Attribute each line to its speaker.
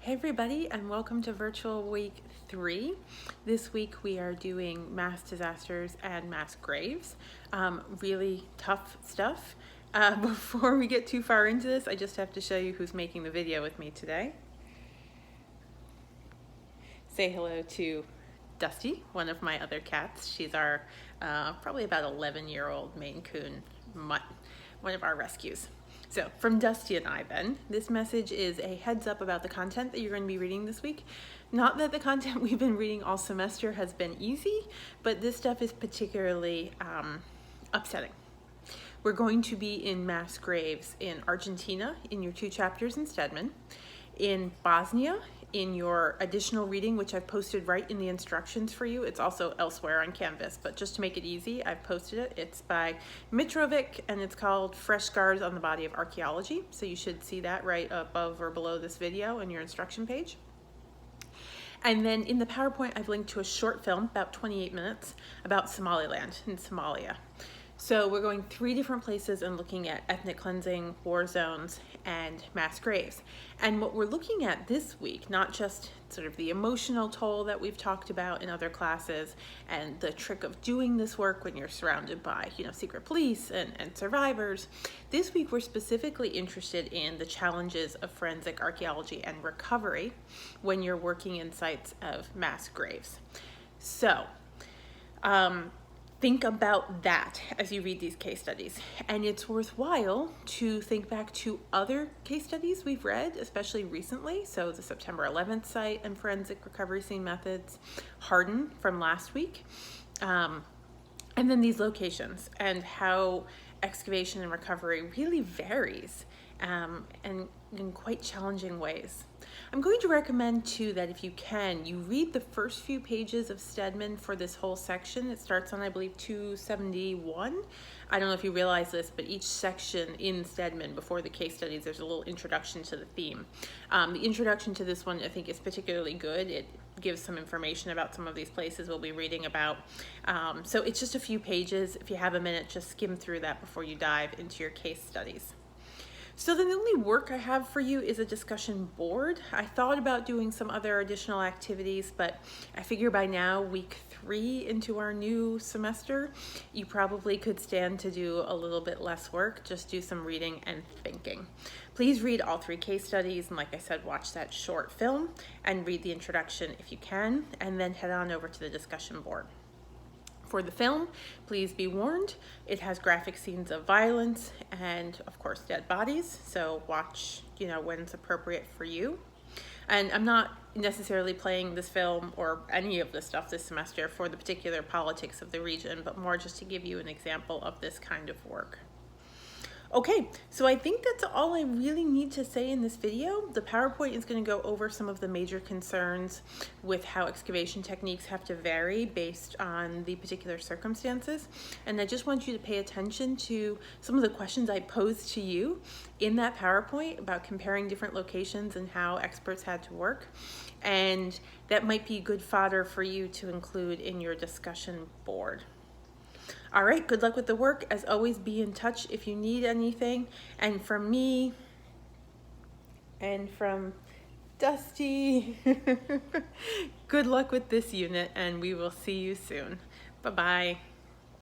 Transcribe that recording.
Speaker 1: Hey everybody, and welcome to Virtual Week 3. This week we are doing mass disasters and mass graves. Really tough stuff. Before we get too far into this, I just have to show you who's making the video with me today. Say hello to Dusty, one of my other cats. She's our probably about 11-year-old Maine Coon mutt, one of our rescues. So from Dusty and I then, this message is a heads up about the content that you're going to be reading this week. Not that the content we've been reading all semester has been easy, but this stuff is particularly upsetting. We're going to be in mass graves in Argentina in your 2 chapters in Stedman, in Bosnia in your additional reading, which I've posted right in the instructions for you. It's also elsewhere on Canvas, but just to make it easy, I've posted it. It's by Mitrovic, and it's called Fresh Scars on the Body of Archaeology. So you should see that right above or below this video in your instruction page. And then in the PowerPoint, I've linked to a short film, about 28 minutes, about Somaliland in Somalia. So we're going 3 different places and looking at ethnic cleansing, war zones, and mass graves. And what we're looking at this week, not just sort of the emotional toll that we've talked about in other classes and the trick of doing this work when you're surrounded by, secret police and survivors. This week, we're specifically interested in the challenges of forensic archaeology and recovery when you're working in sites of mass graves. So, think about that as you read these case studies. And it's worthwhile to think back to other case studies we've read, especially recently. So the September 11th site and forensic recovery scene methods, Hardin from last week, and then these locations and how excavation and recovery really varies and in quite challenging ways. I'm going to recommend too that if you can, you read the first few pages of Stedman for this whole section. It starts on, I believe, 271. I don't know if you realize this, but each section in Stedman before the case studies, there's a little introduction to the theme. The introduction to this one, I think, is particularly good. It gives some information about some of these places we'll be reading about. So it's just a few pages. If you have a minute, just skim through that before you dive into your case studies. So the only work I have for you is a discussion board. I thought about doing some other additional activities, but I figure by now, week 3 into our new semester, you probably could stand to do a little bit less work, just do some reading and thinking. Please read all 3 case studies, and like I said, watch that short film and read the introduction if you can, and then head on over to the discussion board. For the film, please be warned, it has graphic scenes of violence and, of course, dead bodies, so watch, when it's appropriate for you. And I'm not necessarily playing this film or any of this stuff this semester for the particular politics of the region, but more just to give you an example of this kind of work. Okay, so I think that's all I really need to say in this video. The PowerPoint is going to go over some of the major concerns with how excavation techniques have to vary based on the particular circumstances. And I just want you to pay attention to some of the questions I posed to you in that PowerPoint about comparing different locations and how experts had to work. And that might be good fodder for you to include in your discussion board. All right, good luck with the work. As always, be in touch if you need anything. And from me and from Dusty, good luck with this unit, and we will see you soon. Bye-bye.